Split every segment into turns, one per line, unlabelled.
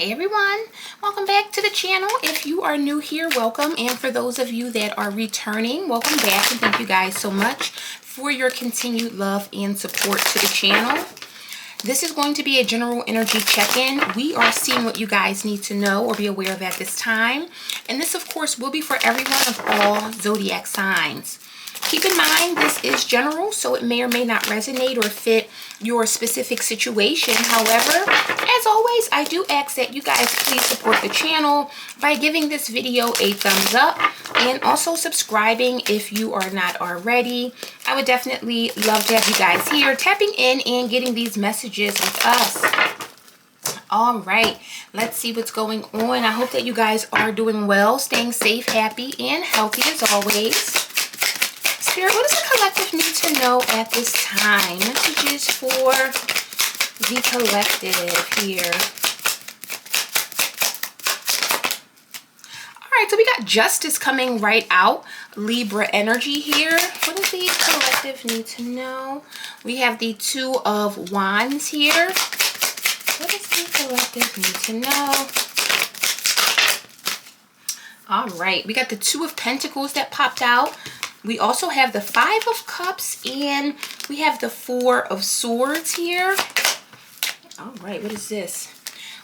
Hey everyone, welcome back to the channel. If you are new here, welcome, and for those of you that are returning, welcome back, and thank you guys so much for your continued love and support to the channel. This is going to be a general energy check-in. We are seeing what you guys need to know or be aware of at this time, and this of course will be for everyone of all zodiac signs. Keep in mind, this is general, so it may or may not resonate or fit your specific situation. However, as always, I do ask that you guys please support the channel by giving this video a thumbs up and also subscribing if you are not already. I would definitely love to have you guys here tapping in and getting these messages with us. All right, let's see what's going on. I hope that you guys are doing well, staying safe, happy, and healthy as always. Spirit, what does the collective need to know at this time? Messages for the collective here. All right, so we got justice coming right out. Libra energy here. What does the collective need to know? We have the Two of Wands here. What does the collective need to know? All right, we got the Two of Pentacles that popped out. We also have the Five of Cups, and we have the Four of Swords here. All right, what is this?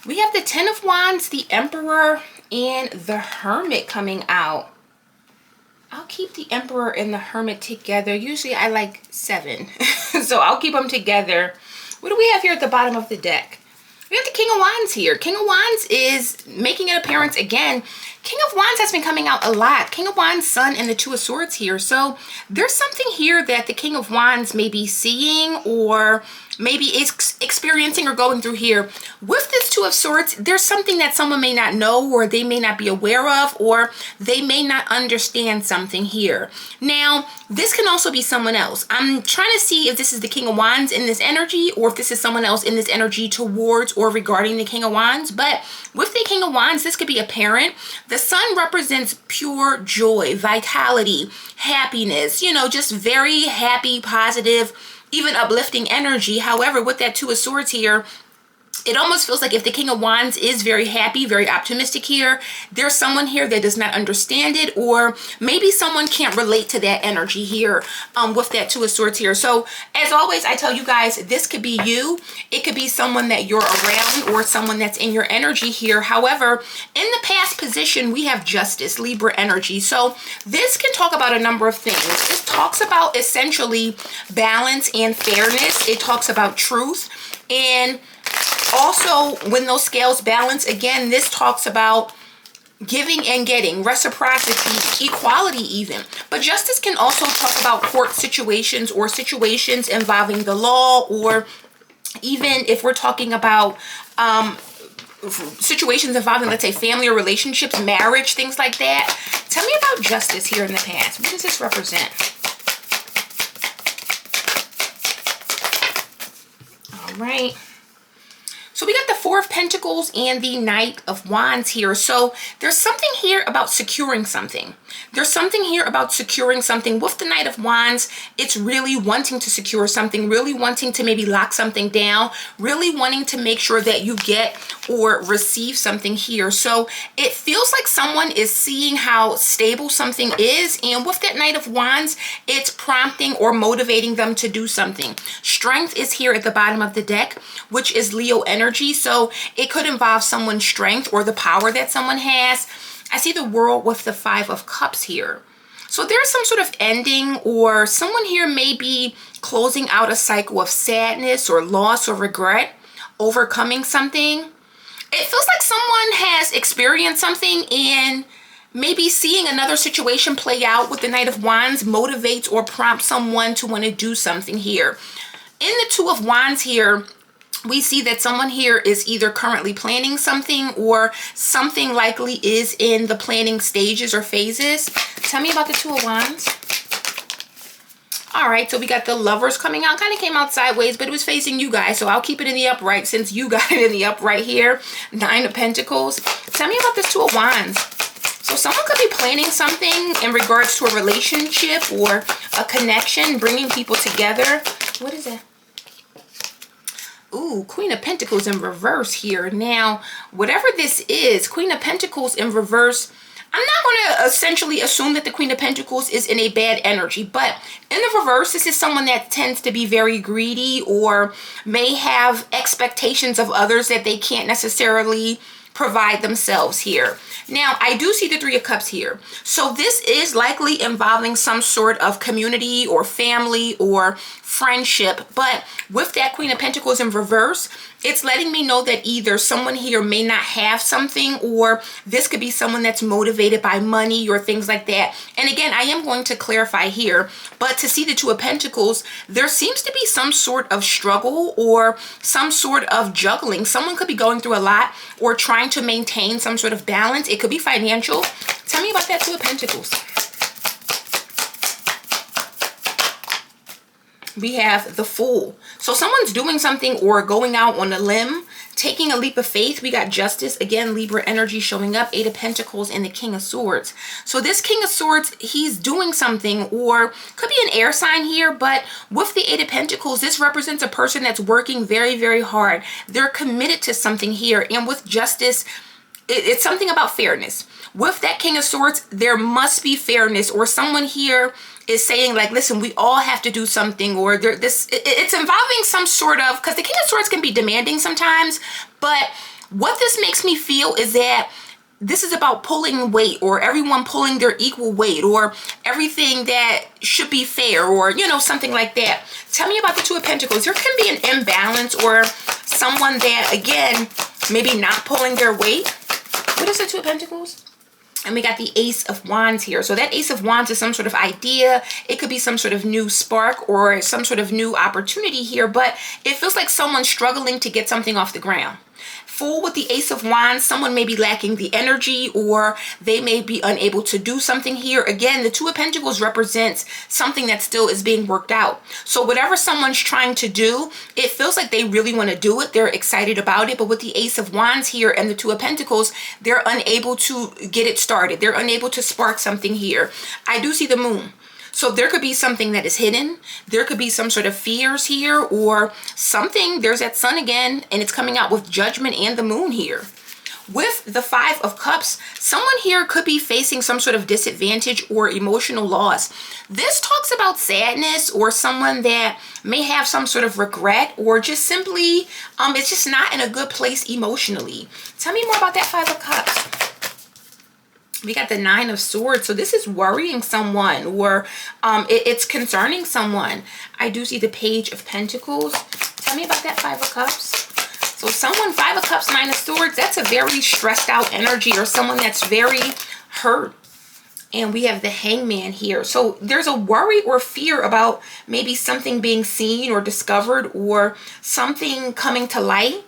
We have the Ten of Wands, the Emperor, and the Hermit coming out. I'll keep the Emperor and the Hermit together. Usually I like 7, so I'll keep them together. What do we have here at the bottom of the deck? We have the King of Wands here. King of Wands is making an appearance again. King of Wands has been coming out a lot. King of Wands, Sun, and the Two of Swords here. So there's something here that the King of Wands may be seeing or maybe is experiencing or going through here. With this Two of Swords, there's something that someone may not know or they may not be aware of, or they may not understand something here. Now, this can also be someone else. I'm trying to see if this is the King of Wands in this energy or if this is someone else in this energy towards or regarding the King of Wands. But with the King of Wands, this could be a parent. The Sun represents pure joy, vitality, happiness, you know, just very happy, positive, even uplifting energy. However, with that Two of Swords here, it almost feels like if the King of Wands is very happy, very optimistic here, there's someone here that does not understand it, or maybe someone can't relate to that energy here with that Two of Swords here. So as always, I tell you guys, this could be you. It could be someone that you're around or someone that's in your energy here. However, in the past position, we have Justice, Libra energy. So this can talk about a number of things. This talks about essentially balance and fairness. It talks about truth, and also, when those scales balance, again, this talks about giving and getting, reciprocity, equality even. But justice can also talk about court situations or situations involving the law, or even if we're talking about situations involving, let's say, family or relationships, marriage, things like that. Tell me about justice here in the past. What does this represent? All right. So we got the Four of Pentacles and the Knight of Wands here. So there's something here about securing something. There's something here about securing something. With the Knight of Wands, it's really wanting to secure something, really wanting to maybe lock something down, really wanting to make sure that you get or receive something here. So it feels like someone is seeing how stable something is. And with that Knight of Wands, it's prompting or motivating them to do something. Strength is here at the bottom of the deck, which is Leo energy. So it could involve someone's strength or the power that someone has. I see the World with the Five of Cups here. So there's some sort of ending, or someone here may be closing out a cycle of sadness or loss or regret, overcoming something. It feels like someone has experienced something, and maybe seeing another situation play out with the Knight of Wands motivates or prompts someone to want to do something here. In the Two of Wands here, we see that someone here is either currently planning something or something likely is in the planning stages or phases. Tell me about the Two of Wands. All right, so we got the Lovers coming out. Kind of came out sideways, but it was facing you guys, so I'll keep it in the upright since you got it in the upright here. Nine of Pentacles. Tell me about this Two of Wands. So someone could be planning something in regards to a relationship or a connection, bringing people together. What is it? Ooh, Queen of Pentacles in reverse here. Now, whatever this is, Queen of Pentacles in reverse, I'm not going to essentially assume that the Queen of Pentacles is in a bad energy, but in the reverse, this is someone that tends to be very greedy or may have expectations of others that they can't necessarily provide themselves here. Now, I do see the Three of Cups here. So this is likely involving some sort of community or family or friendship. But with that Queen of Pentacles in reverse, it's letting me know that either someone here may not have something, or this could be someone that's motivated by money or things like that. And again, I am going to clarify here, but to see the Two of Pentacles, there seems to be some sort of struggle or some sort of juggling. Someone could be going through a lot or trying to maintain some sort of balance. It could be financial. Tell me about that Two of Pentacles. We have the Fool. So someone's doing something or going out on a limb, taking a leap of faith. We got Justice, again, Libra energy showing up, Eight of Pentacles and the King of Swords. So this King of Swords, he's doing something, or could be an air sign here, but with the Eight of Pentacles, this represents a person that's working very, very hard. They're committed to something here. And with Justice, it's something about fairness. With that King of Swords, there must be fairness, or someone here is saying like, listen, we all have to do something, or it's involving some sort of, because the King of Swords can be demanding sometimes, but what this makes me feel is that this is about pulling weight, or everyone pulling their equal weight, or everything that should be fair, or, you know, something like that. Tell me about the Two of Pentacles. There can be an imbalance, or someone that, again, maybe not pulling their weight. What is the Two of Pentacles? And we got the Ace of Wands here. So that Ace of Wands is some sort of idea. It could be some sort of new spark or some sort of new opportunity here, but it feels like someone's struggling to get something off the ground. Fool with the Ace of Wands, someone may be lacking the energy, or they may be unable to do something here. Again, the Two of Pentacles represents something that still is being worked out. So whatever someone's trying to do, it feels like they really want to do it. They're excited about it. But with the Ace of Wands here and the Two of Pentacles, they're unable to get it started. They're unable to spark something here. I do see the Moon. So there could be something that is hidden. There could be some sort of fears here, or something. There's that Sun again, and it's coming out with Judgment and the Moon here. With the Five of Cups, someone here could be facing some sort of disadvantage or emotional loss. This talks about sadness, or someone that may have some sort of regret, or just simply, it's just not in a good place emotionally. Tell me more about that Five of Cups. We got the Nine of Swords. So this is worrying someone, or it's concerning someone. I do see the Page of Pentacles. Tell me about that Five of Cups. So someone, Five of Cups, Nine of Swords, that's a very stressed out energy, or someone that's very hurt. And we have the Hangman here. So there's a worry or fear about maybe something being seen or discovered, or something coming to light.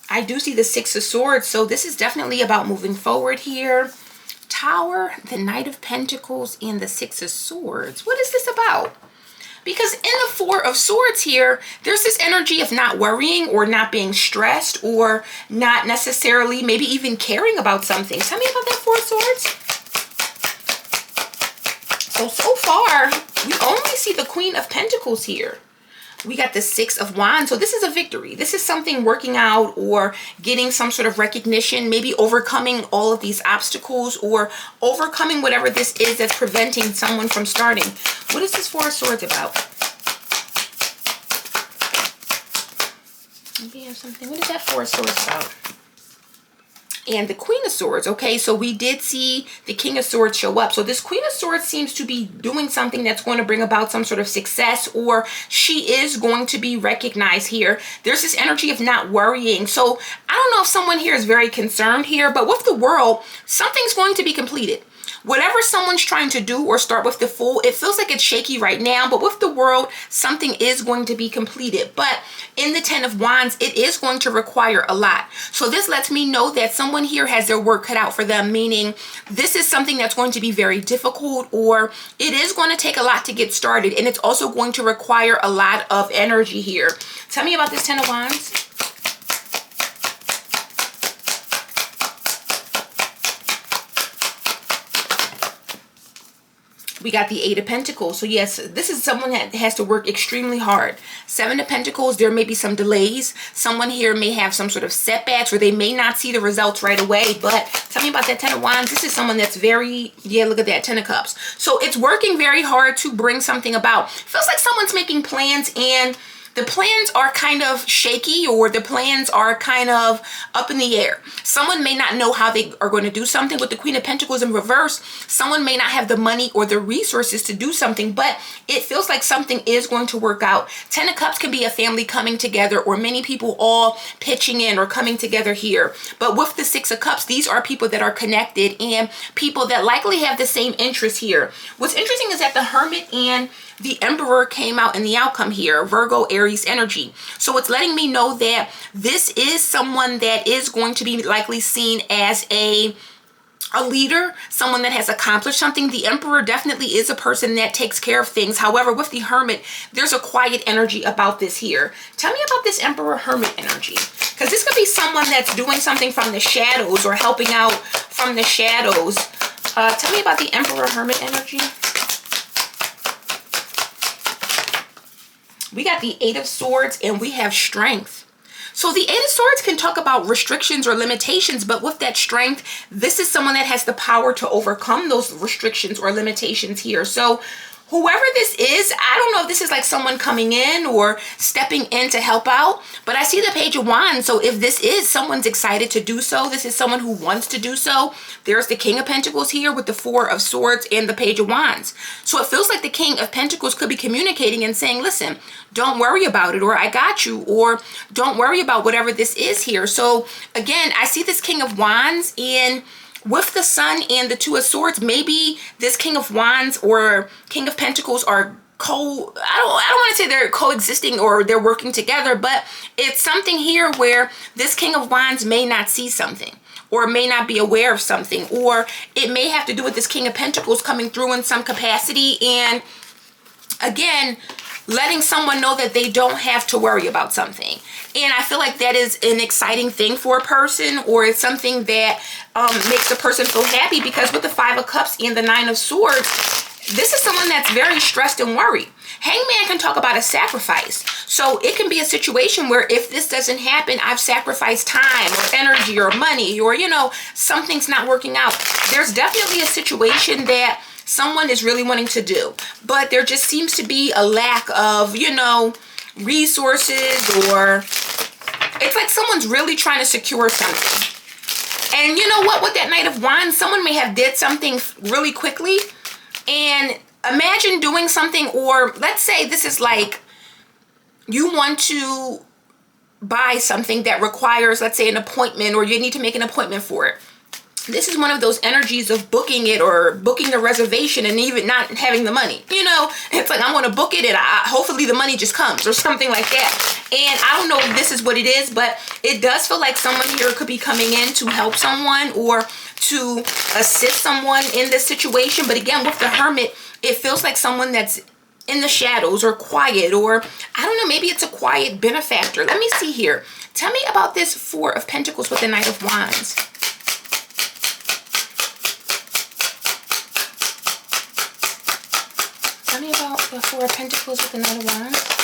I do see the Six of Swords. So this is definitely about moving forward here. Tower, the Knight of Pentacles, and the Six of Swords. What is this about? Because in the Four of Swords here, there's this energy of not worrying, or not being stressed, or not necessarily maybe even caring about something. Tell me about that Four of Swords. So far, we only see the Queen of Pentacles here. We got the Six of Wands. So this is a victory. This is something working out, or getting some sort of recognition, maybe overcoming all of these obstacles, or overcoming whatever this is that's preventing someone from starting. What is this Four of Swords about? Maybe you have something. What is that Four of Swords about? And the Queen of Swords. Okay, so we did see the King of Swords show up. So this Queen of Swords seems to be doing something that's going to bring about some sort of success, or she is going to be recognized here. There's this energy of not worrying. So I don't know if someone here is very concerned here, but with the World, something's going to be completed. Whatever someone's trying to do or start with the Fool, it feels like it's shaky right now, but with the World, something is going to be completed. But in the Ten of Wands, it is going to require a lot. So this lets me know that someone here has their work cut out for them, meaning this is something that's going to be very difficult, or it is going to take a lot to get started, and it's also going to require a lot of energy here. Tell me about this Ten of Wands. We got the Eight of Pentacles. So yes, this is someone that has to work extremely hard. Seven of Pentacles, there may be some delays. Someone here may have some sort of setbacks, or they may not see the results right away. But tell me about that Ten of Wands. This is someone that's very, yeah, look at that, Ten of Cups. So it's working very hard to bring something about. Feels like someone's making plans, and the plans are kind of shaky, or the plans are kind of up in the air. Someone may not know how they are going to do something. With the Queen of Pentacles in reverse, someone may not have the money or the resources to do something, but it feels like something is going to work out. Ten of Cups can be a family coming together, or many people all pitching in or coming together here. But with the Six of Cups, these are people that are connected and people that likely have the same interests here. What's interesting is that the Hermit and the Emperor came out in the outcome here, Virgo, Aries energy. So it's letting me know that this is someone that is going to be likely seen as a leader, someone that has accomplished something. The Emperor definitely is a person that takes care of things. However, with the Hermit, there's a quiet energy about this here. Tell me about this Emperor Hermit energy, because this could be someone that's doing something from the shadows or helping out from the shadows. Tell me about the Emperor Hermit energy. We got the Eight of Swords, and we have strength. So the Eight of Swords can talk about restrictions or limitations, but with that strength, this is someone that has the power to overcome those restrictions or limitations here. So whoever this is, I don't know if this is like someone coming in or stepping in to help out, but I see the Page of Wands. So if this is someone's excited to do so, this is someone who wants to do so. There's the King of Pentacles here with the Four of Swords and the Page of Wands. So it feels like the King of Pentacles could be communicating and saying, listen, don't worry about it, or I got you, or don't worry about whatever this is here. So again, I see this King of Wands, and with the Sun and the Two of Swords, maybe this King of Wands or King of Pentacles are I don't want to say they're coexisting or they're working together, but it's something here where this King of Wands may not see something, or may not be aware of something, or it may have to do with this King of Pentacles coming through in some capacity, and again, letting someone know that they don't have to worry about something. And I feel like that is an exciting thing for a person, or it's something that makes a person feel happy, because with the Five of Cups and the Nine of Swords, this is someone that's very stressed and worried. Hangman can talk about a sacrifice. So it can be a situation where if this doesn't happen, I've sacrificed time or energy or money, or, you know, something's not working out. There's definitely a situation that someone is really wanting to do, but there just seems to be a lack of, you know, resources, or it's like someone's really trying to secure something. And you know what, with that Knight of Wands, someone may have did something really quickly, and imagine doing something, or let's say this is like you want to buy something that requires, let's say, an appointment, or you need to make an appointment for it. This is one of those energies of booking it, or booking the reservation and even not having the money. You know, it's like, I'm going to book it and hopefully the money just comes, or something like that. And I don't know if this is what it is, but it does feel like someone here could be coming in to help someone or to assist someone in this situation. But again, with the Hermit, it feels like someone that's in the shadows or quiet, or I don't know, maybe it's a quiet benefactor. Let me see here. Tell me about this Four of Pentacles with the Knight of Wands. Tell me about the Four of Pentacles with the Knight of Wands.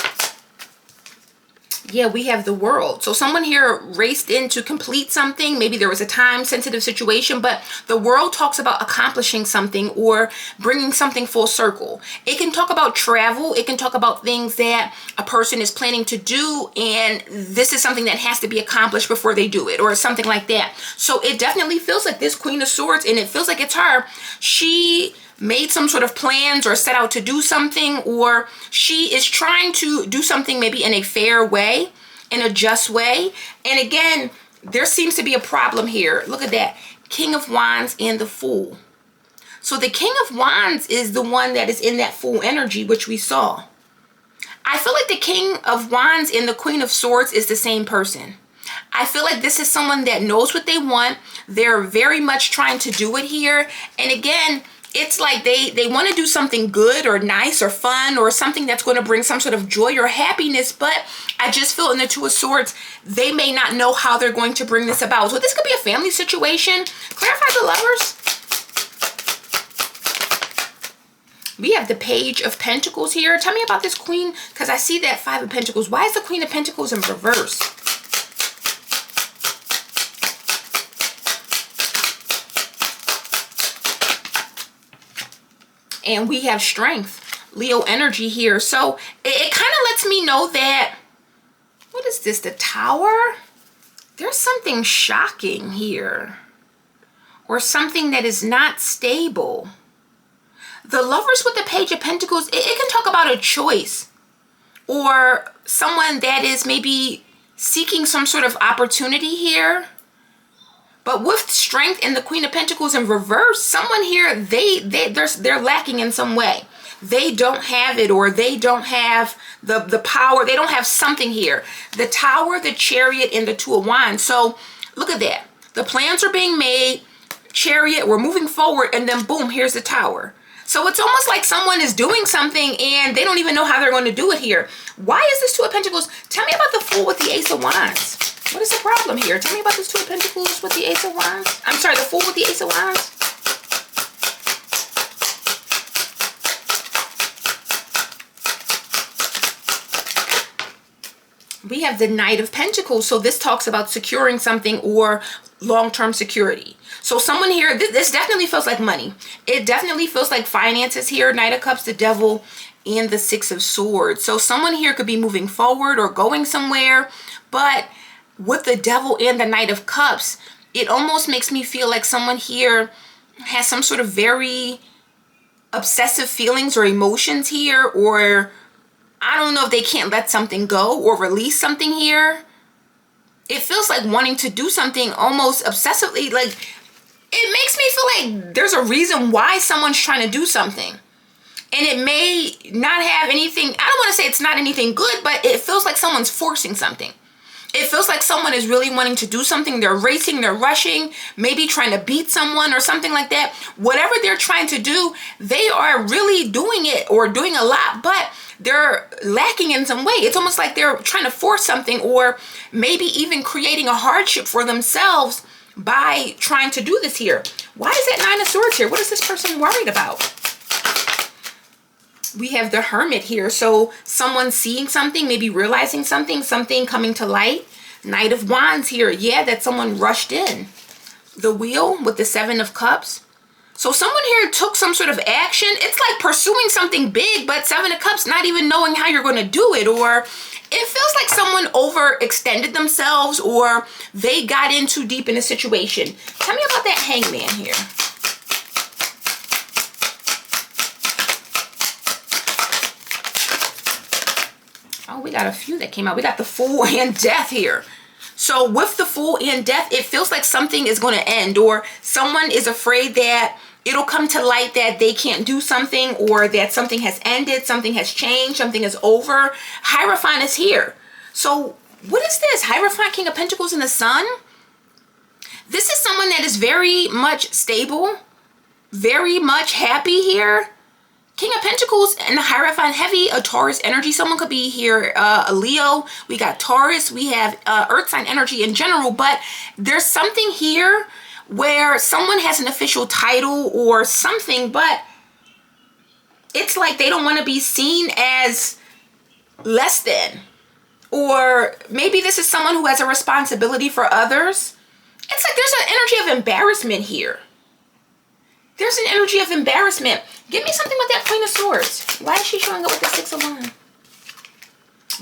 Yeah, we have the World. So someone here raced in to complete something. Maybe there was a time-sensitive situation, but the World talks about accomplishing something or bringing something full circle. It can talk about travel. It can talk about things that a person is planning to do, and this is something that has to be accomplished before they do it, or something like that. So it definitely feels like this Queen of Swords, and it feels like it's her. She made some sort of plans or set out to do something, or she is trying to do something maybe in a fair way, in a just way. And again, there seems to be a problem here. Look at that. King of Wands and the Fool. So the King of Wands is the one that is in that Fool energy, which we saw. I feel like the King of Wands and the Queen of Swords is the same person. I feel like this is someone that knows what they want. They're very much trying to do it here. And again, it's like they want to do something good or nice or fun, or something that's going to bring some sort of joy or happiness. But I just feel in the Two of Swords, they may not know how they're going to bring this about. So this could be a family situation. Clarify the Lovers. We have the Page of Pentacles here. Tell me about this Queen, because I see that Five of Pentacles. Why is the Queen of Pentacles in reverse? And we have Strength, Leo energy here. So it kind of lets me know that, what is this, the Tower? There's something shocking here, or something that is not stable. The Lovers with the Page of Pentacles, it can talk about a choice, or someone that is maybe seeking some sort of opportunity here. But with Strength and the Queen of Pentacles in reverse, someone here, they're lacking in some way. They don't have it, or they don't have the power. They don't have something here. The Tower, the Chariot, and the Two of Wands. So look at that. The plans are being made. Chariot, we're moving forward, and then boom, here's the Tower. So it's almost like someone is doing something and they don't even know how they're going to do it here. Why is this Two of Pentacles? Tell me about the Fool with the Ace of Wands. What is the problem here? Tell me about this Two of Pentacles with the Ace of Wands. I'm sorry, the Fool with the Ace of Wands. We have the Knight of Pentacles. So this talks about securing something or long-term security. So someone here, this definitely feels like money. It definitely feels like finances here. Knight of Cups, the Devil, and the Six of Swords. So someone here could be moving forward or going somewhere, but with the Devil and the Knight of Cups, it almost makes me feel like someone here has some sort of very obsessive feelings or emotions here, or I don't know if they can't let something go or release something here. It feels like wanting to do something almost obsessively. Like, it makes me feel like there's a reason why someone's trying to do something. And it may not have anything, I don't want to say it's not anything good, but it feels like someone's forcing something. It feels like someone is really wanting to do something. They're racing, they're rushing, maybe trying to beat someone or something like that. Whatever they're trying to do, they are really doing it or doing a lot, but they're lacking in some way. It's almost like they're trying to force something, or maybe even creating a hardship for themselves by trying to do this here. Why is that Nine of Swords here? What is this person worried about? We have the Hermit here. So someone seeing something, maybe realizing something, something coming to light. Knight of Wands here. Yeah, that someone rushed in. The Wheel with the Seven of Cups. So someone here took some sort of action. It's like pursuing something big, but Seven of Cups, not even knowing how you're going to do it. Or it feels like someone overextended themselves, or they got in too deep in a situation. Tell me about that Hangman here. Oh, we got a few that came out. We got the Fool and Death here. So with the Fool and Death, it feels like something is going to end, or someone is afraid that it'll come to light that they can't do something, or that something has ended, something has changed, something is over. Hierophant is here. So what is this? Hierophant, King of Pentacles, and the Sun. This is someone that is very much stable, very much happy here. King of Pentacles and the Hierophant, heavy a Taurus energy. Someone could be here, a Leo. We got Taurus. We have Earth sign energy in general. But there's something here where someone has an official title or something, but it's like they don't want to be seen as less than. Or maybe this is someone who has a responsibility for others. It's like there's an energy of embarrassment here. There's an energy of embarrassment. Give me something with that Queen of Swords. Why is she showing up with the Six of Wands?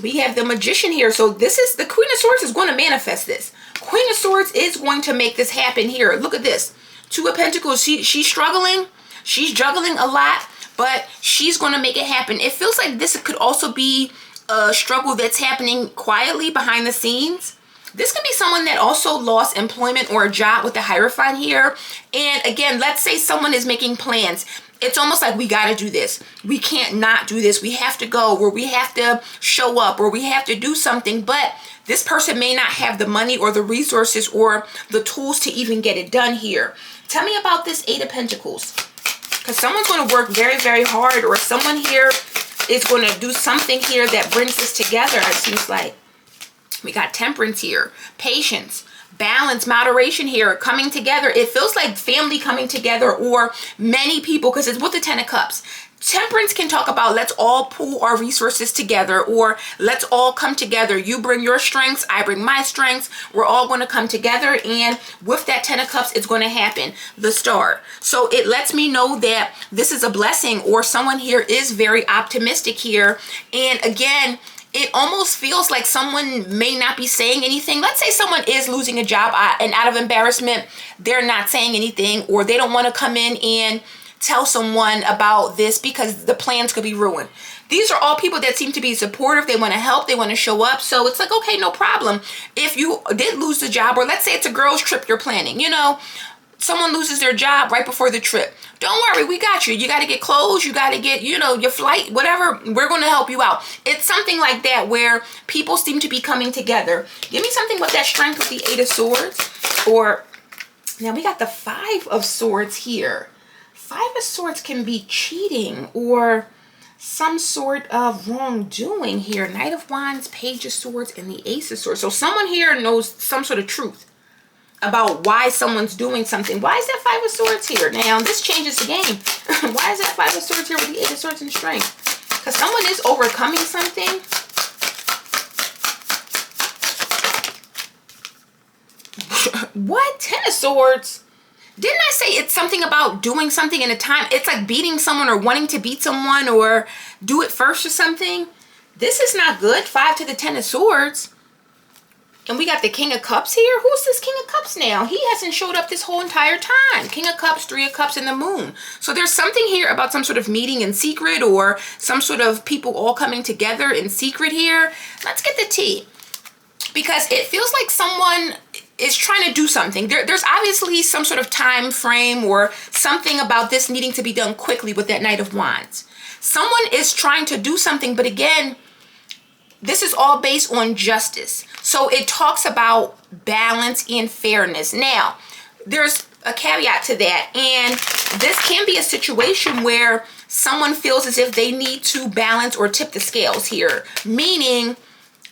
We have the Magician here. So this is, the Queen of Swords is going to manifest this. Queen of Swords is going to make this happen here. Look at this. Two of Pentacles. She's struggling. She's juggling a lot, but she's going to make it happen. It feels like this could also be a struggle that's happening quietly behind the scenes. This could be someone that also lost employment or a job with the Hierophant here. And again, let's say someone is making plans. It's almost like we got to do this. We can't not do this. We have to go, or we have to show up, or we have to do something. But this person may not have the money or the resources or the tools to even get it done here. Tell me about this Eight of Pentacles. Because someone's going to work very, very hard, or someone here is going to do something here that brings this together, it seems like. We got Temperance here, patience, balance, moderation here, coming together. It feels like family coming together, or many people, because it's with the 10 of Cups. Temperance can talk about let's all pool our resources together, or let's all come together. You bring your strengths, I bring my strengths. We're all going to come together, and with that 10 of Cups, it's going to happen. The Star. So it lets me know that this is a blessing, or someone here is very optimistic here. And again, it almost feels like someone may not be saying anything. Let's say someone is losing a job and out of embarrassment, they're not saying anything, or they don't want to come in and tell someone about this because the plans could be ruined. These are all people that seem to be supportive. They want to help. They want to show up. So it's like, okay, no problem. If you did lose the job, or let's say it's a girl's trip you're planning, you know, someone loses their job right before the trip. Don't worry, we got you. You got to get clothes. You got to get, you know, your flight, whatever. We're going to help you out. It's something like that where people seem to be coming together. Give me something with that strength with the 8 of Swords. Or now we got the 5 of Swords here. 5 of Swords can be cheating or some sort of wrongdoing here. Knight of Wands, Page of Swords, and the Ace of Swords. So someone here knows some sort of truth about why someone's doing something. Why is that 5 of Swords here? Now, this changes the game. Why is that 5 of Swords here with the 8 of Swords and Strength? Because someone is overcoming something. What? 10 of Swords? Didn't I say it's something about doing something in a time? It's like beating someone or wanting to beat someone or do it first or something. This is not good. 5 to the 10 of Swords. And we got the King of Cups here. Who's this King of Cups now? He hasn't showed up this whole entire time. King of Cups, 3 of Cups, and the Moon. So there's something here about some sort of meeting in secret, or some sort of people all coming together in secret here. Let's get the tea. Because it feels like someone is trying to do something. There's obviously some sort of time frame or something about this needing to be done quickly with that Knight of Wands. Someone is trying to do something, but again, this is all based on justice. So it talks about balance and fairness. Now, there's a caveat to that, and this can be a situation where someone feels as if they need to balance or tip the scales here, meaning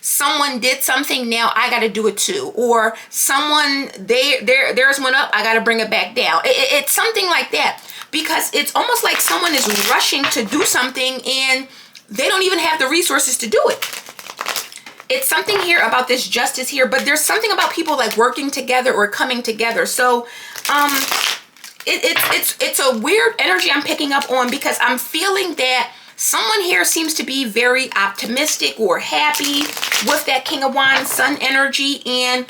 someone did something, now I got to do it too, or someone there's one up, I got to bring it back down. It's something like that, because it's almost like someone is rushing to do something and they don't even have the resources to do it. It's something here about this justice here, but there's something about people like working together or coming together. So it's a weird energy I'm picking up on, because I'm feeling that someone here seems to be very optimistic or happy with that King of Wands Sun energy. And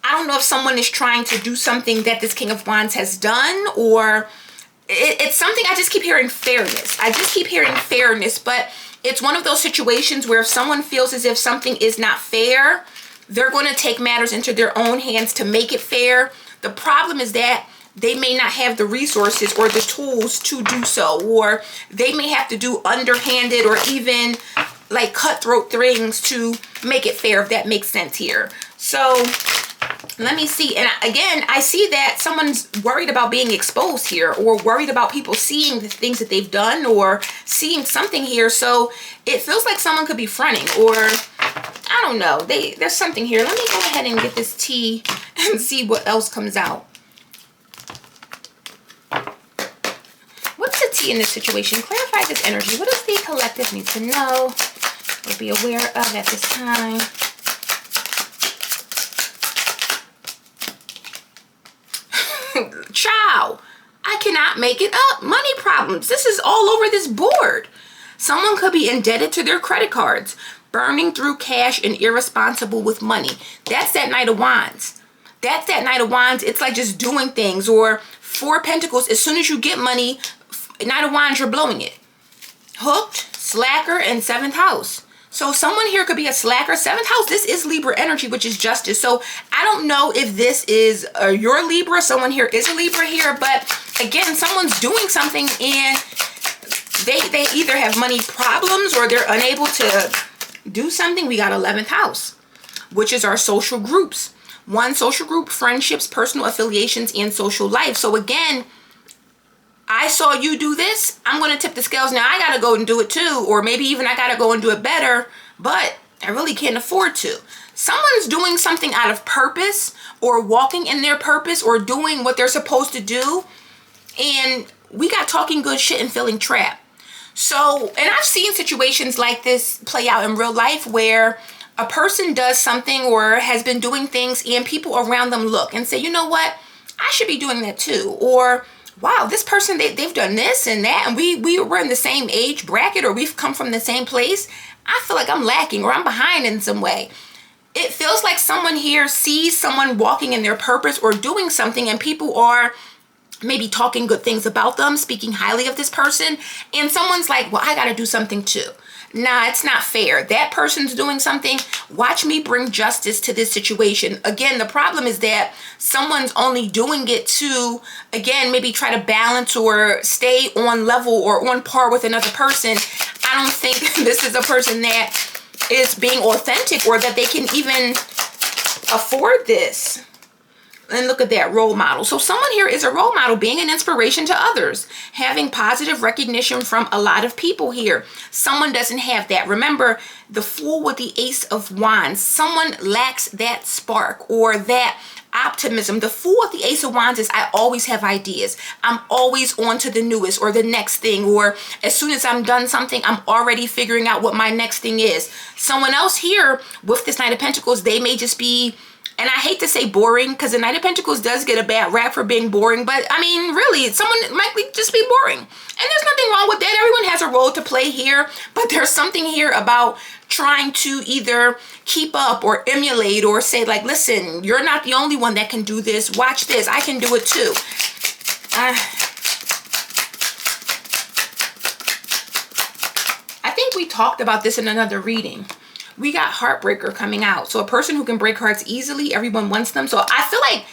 I don't know if someone is trying to do something that this King of Wands has done, or it's something. I just keep hearing fairness. I just keep hearing fairness, but it's one of those situations where if someone feels as if something is not fair, they're going to take matters into their own hands to make it fair. The problem is that they may not have the resources or the tools to do so, or they may have to do underhanded or even like cutthroat things to make it fair, if that makes sense here. So let me see. And again, I see that someone's worried about being exposed here, or worried about people seeing the things that they've done or seeing something here. So it feels like someone could be fronting, or I don't know. There's something here. Let me go ahead and get this tea and see what else comes out. What's the tea in this situation? Clarify this energy. What does the collective need to know or be aware of at this time? Ciao. I cannot make it up. Money problems. This is all over this board. Someone could be indebted to their credit cards, burning through cash, and irresponsible with money. That's that Knight of Wands. That's that Knight of Wands. It's like just doing things. Or 4 of Pentacles. As soon as you get money, Knight of Wands, you're blowing it. Hooked, slacker, and 7th house. So someone here could be a slacker. 7th house, this is Libra energy, which is justice. So I don't know if this is your Libra. Someone here is a Libra here. But again, someone's doing something and they either have money problems or they're unable to do something. We got 11th house, which is our social groups. 1, social group, friendships, personal affiliations, and social life. So again, I saw you do this, I'm going to tip the scales. Now I got to go and do it too. Or maybe even I got to go and do it better, but I really can't afford to. Someone's doing something out of purpose, or walking in their purpose or doing what they're supposed to do. And we got talking good shit and feeling trapped. So, and I've seen situations like this play out in real life where a person does something or has been doing things and people around them look and say, you know what, I should be doing that too. Or, wow, this person, they've done this and that, and we were in the same age bracket, or we've come from the same place. I feel like I'm lacking or I'm behind in some way. It feels like someone here sees someone walking in their purpose or doing something, and people are maybe talking good things about them, speaking highly of this person, and someone's like, well, I got to do something too. Nah, it's not fair. That person's doing something. Watch me bring justice to this situation. Again, the problem is that someone's only doing it to, again, maybe try to balance or stay on level or on par with another person. I don't think this is a person that is being authentic or that they can even afford this. And look at that, role model. So someone here is a role model, being an inspiration to others, having positive recognition from a lot of people here. Someone doesn't have that. Remember, the Fool with the Ace of Wands. Someone lacks that spark or that optimism. The Fool with the Ace of Wands is, I always have ideas. I'm always on to the newest or the next thing, or as soon as I'm done something, I'm already figuring out what my next thing is. Someone else here with this Knight of Pentacles, they may just be, and I hate to say boring, because the Knight of Pentacles does get a bad rap for being boring, but I mean, really, someone might just be boring. And there's nothing wrong with that. Everyone has a role to play here, but there's something here about trying to either keep up or emulate or say like, listen, you're not the only one that can do this. Watch this. I can do it too. I think we talked about this in another reading. We got Heartbreaker coming out. So a person who can break hearts easily, everyone wants them. So I feel like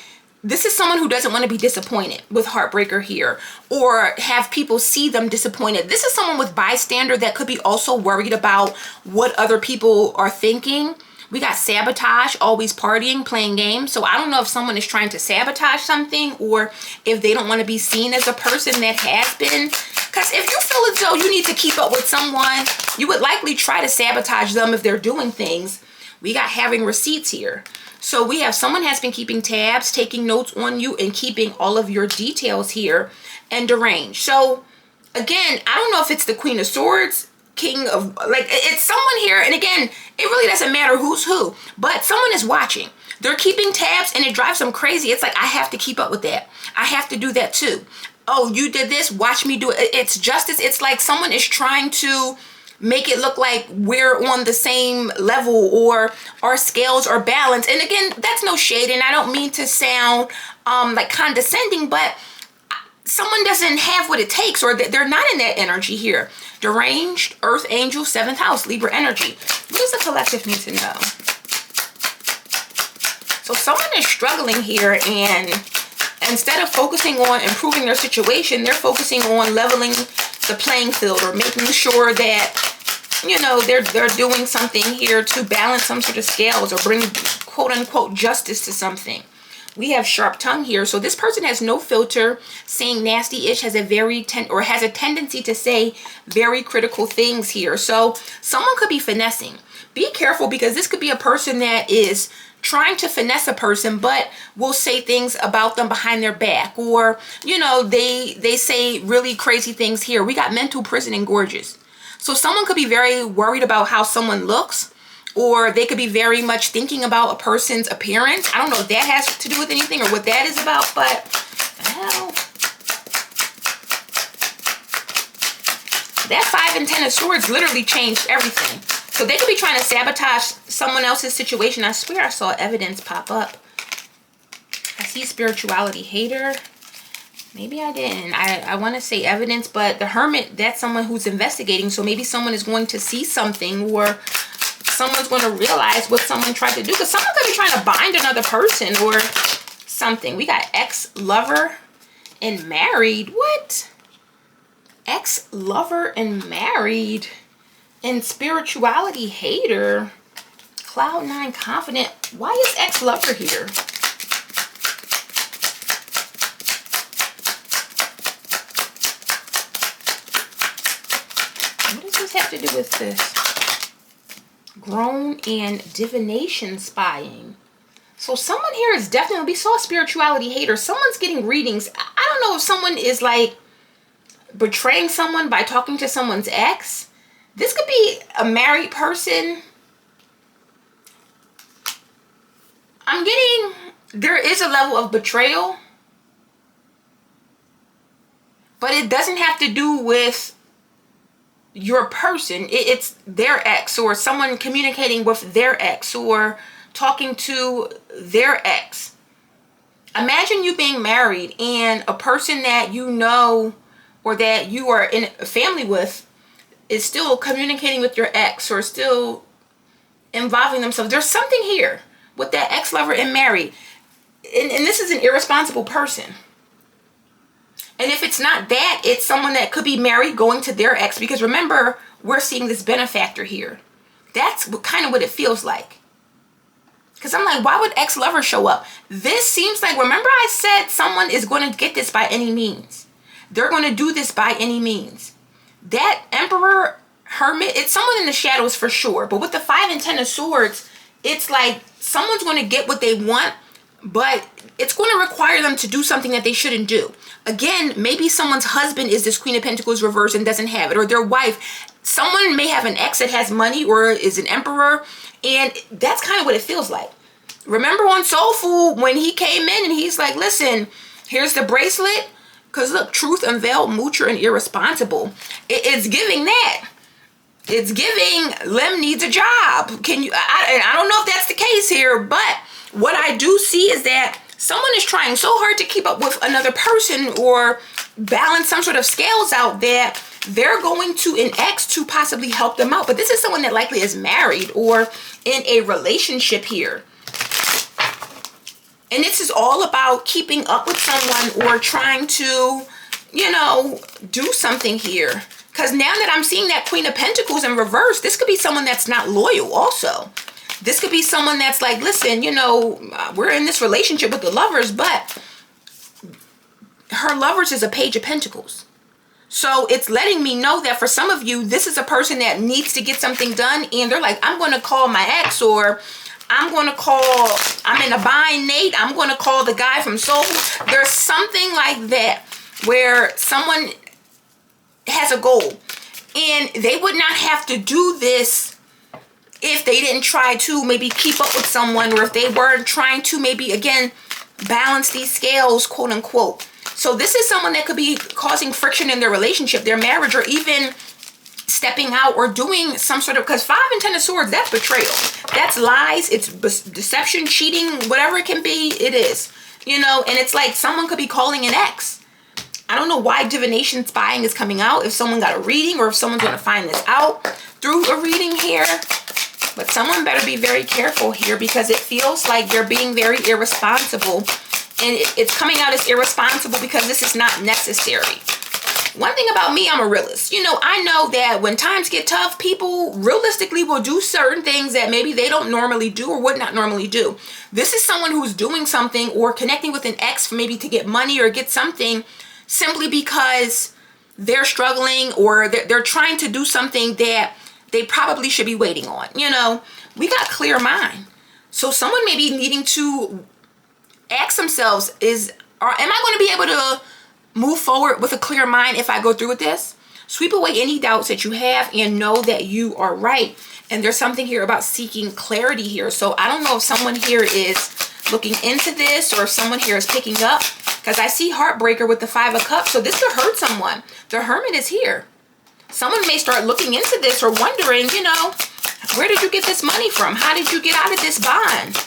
this is someone who doesn't want to be disappointed with Heartbreaker here, or have people see them disappointed. This is someone with bystander that could be also worried about what other people are thinking. We got Sabotage, always partying, playing games. So I don't know if someone is trying to sabotage something, or if they don't want to be seen as a person that has been. Because if you feel as though you need to keep up with someone, you would likely try to sabotage them if they're doing things. We got having receipts here. So we have someone has been keeping tabs, taking notes on you, and keeping all of your details here, and deranged. So again, I don't know if it's the Queen of Swords, King of, like, it's someone here. And again, it really doesn't matter who's who, but someone is watching. They're keeping tabs, and it drives them crazy. It's like, I have to keep up with that. I have to do that too. Oh, you did this, watch me do it. It's justice. It's like someone is trying to make it look like we're on the same level or our scales are balanced. And again, that's no shade, and I don't mean to sound like condescending, but someone doesn't have what it takes, or they're not in that energy here. Deranged, Earth Angel, 7th house, Libra energy. What does the collective need to know? So someone is struggling here, and instead of focusing on improving their situation, they're focusing on leveling the playing field, or making sure that, you know, they're doing something here to balance some sort of scales or bring quote unquote justice to something. We have sharp tongue here. So this person has no filter, saying nasty-ish, has a tendency to say very critical things here. So someone could be finessing. Be careful, because this could be a person that is trying to finesse a person, but will say things about them behind their back, or, you know, they say really crazy things here. We got mental prison and gorgeous. So someone could be very worried about how someone looks, or they could be very much thinking about a person's appearance. I don't know if that has to do with anything or what that is about, but hell, that 5 and 10 of Swords literally changed everything. So they could be trying to sabotage someone else's situation. I swear I saw evidence pop up. I see spirituality hater. Maybe I didn't. I want to say evidence, but the Hermit, that's someone who's investigating. So maybe someone is going to see something, or someone's going to realize what someone tried to do. Because someone could be trying to bind another person or something. We got ex-lover and married. What? Ex-lover and married. And spirituality hater. Cloud 9 confident. Why is ex-lover here? What does this have to do with this? Grown and divination spying. So someone here is definitely, we saw spirituality hater. Someone's getting readings. I don't know if someone is like betraying someone by talking to someone's ex. This could be a married person. I'm getting, there is a level of betrayal, but it doesn't have to do with your person. It's their ex, or someone communicating with their ex, or talking to their ex. Imagine you being married and a person that you know or that you are in a family with is still communicating with your ex or still involving themselves. There's something here with that ex-lover and married. And this is an irresponsible person. And if it's not that, it's someone that could be married going to their ex. Because remember, we're seeing this benefactor here. That's kind of what it feels like. Because I'm like, why would ex-lover show up? This seems like, remember I said someone is going to get this by any means. They're going to do this by any means. That Emperor, Hermit, it's someone in the shadows for sure. But with the 5 and 10 of Swords, it's like someone's going to get what they want, but it's going to require them to do something that they shouldn't do. Again, maybe someone's husband is this Queen of Pentacles reverse and doesn't have it, or their wife. Someone may have an ex that has money or is an emperor, and that's kind of what it feels like. Remember on Soul Food when he came in and he's like, listen, here's the bracelet, because look, truth unveiled, moocher, and irresponsible. It's giving that. It's giving Lem needs a job. Can you, I don't know if that's the case here, but what I do see is that someone is trying so hard to keep up with another person or balance some sort of scales out that they're going to an ex to possibly help them out. But this is someone that likely is married or in a relationship here. And this is all about keeping up with someone or trying to, you know, do something here. Because now that I'm seeing that Queen of Pentacles in reverse, this could be someone that's not loyal also. This could be someone that's like, listen, you know, we're in this relationship with the lovers, but her lovers is a Page of Pentacles. So it's letting me know that for some of you, this is a person that needs to get something done. And they're like, I'm going to call my ex, or I'm going to call, I'm in a bind, Nate. I'm going to call the guy from Soul. There's something like that where someone has a goal, and they would not have to do this if they didn't try to maybe keep up with someone, or if they weren't trying to maybe, again, balance these scales, quote unquote. So this is someone that could be causing friction in their relationship, their marriage, or even stepping out or doing some sort of, because 5 and 10 of Swords, that's betrayal. That's lies. It's deception, cheating, whatever it can be, it is. You know, and it's like someone could be calling an ex. I don't know why divination spying is coming out, if someone got a reading or if someone's going to find this out through a reading here. But someone better be very careful here, because it feels like they're being very irresponsible. And it's coming out as irresponsible because this is not necessary. One thing about me, I'm a realist. You know, I know that when times get tough, people realistically will do certain things that maybe they don't normally do or would not normally do. This is someone who's doing something or connecting with an ex for maybe to get money or get something simply because they're struggling, or they're trying to do something that they probably should be waiting on. You know, we got clear mind. So someone may be needing to ask themselves, am I going to be able to move forward with a clear mind if I go through with this? Sweep away any doubts that you have and know that you are right. And there's something here about seeking clarity here. So I don't know if someone here is looking into this, or if someone here is picking up, because I see Heartbreaker with the 5 of Cups. So this could hurt someone. The Hermit is here. Someone may start looking into this or wondering, you know, where did you get this money from? How did you get out of this bond?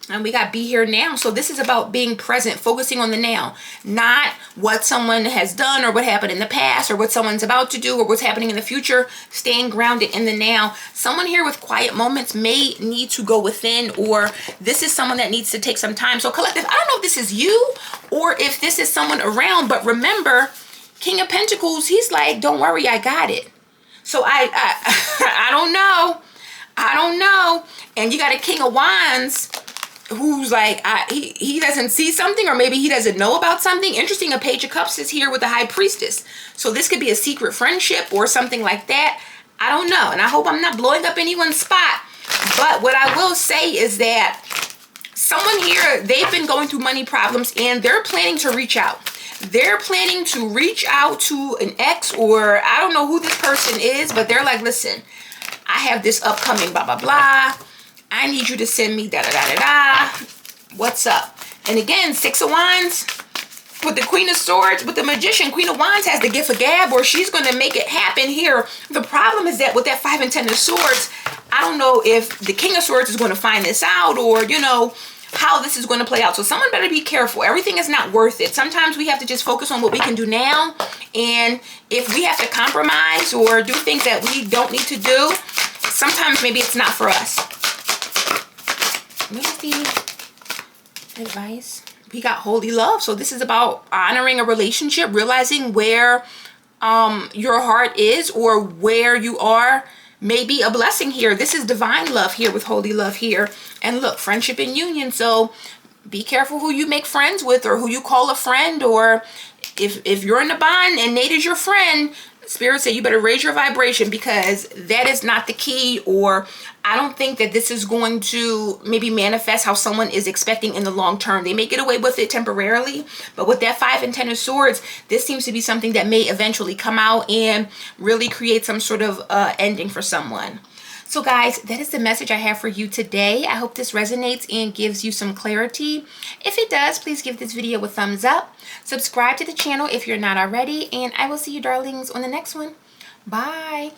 And we got be here now. So this is about being present, focusing on the now, not what someone has done or what happened in the past or what someone's about to do or what's happening in the future. Staying grounded in the now. Someone here with quiet moments may need to go within, or this is someone that needs to take some time. So collective, I don't know if this is you or if this is someone around, but remember, King of Pentacles, he's like, don't worry, I got it. So I don't know. I don't know. And you got a King of Wands who's like, he doesn't see something, or maybe he doesn't know about something. Interesting, a Page of Cups is here with the High Priestess. So this could be a secret friendship or something like that. I don't know. And I hope I'm not blowing up anyone's spot. But what I will say is that someone here, they've been going through money problems and they're planning to reach out. They're planning to reach out to an ex, or I don't know who this person is, but they're like, listen, I have this upcoming blah, blah, blah. I need you to send me da, da, da, da, da. What's up? And again, Six of Wands with the Queen of Swords, with the Magician. Queen of Wands has the gift of gab, or she's going to make it happen here. The problem is that with that 5 and 10 of Swords, I don't know if the King of Swords is going to find this out, or, you know, how this is going to play out. So someone better be careful. Everything is not worth it. Sometimes we have to just focus on what we can do now. And if we have to compromise or do things that we don't need to do, sometimes maybe it's not for us. What is the advice? We got holy love. So this is about honoring a relationship, realizing where your heart is, or where you are maybe a blessing here. This is divine love here with holy love here. And look, friendship and union. So be careful who you make friends with, or who you call a friend, or if you're in a bond and Nate is your friend, Spirit said you better raise your vibration, because that is not the key. Or I don't think that this is going to maybe manifest how someone is expecting in the long term. They may get away with it temporarily, but with that 5 and 10 of Swords, this seems to be something that may eventually come out and really create some sort of ending for someone. So guys, that is the message I have for you today. I hope this resonates and gives you some clarity. If it does, please give this video a thumbs up. Subscribe to the channel if you're not already, and I will see you darlings on the next one. Bye.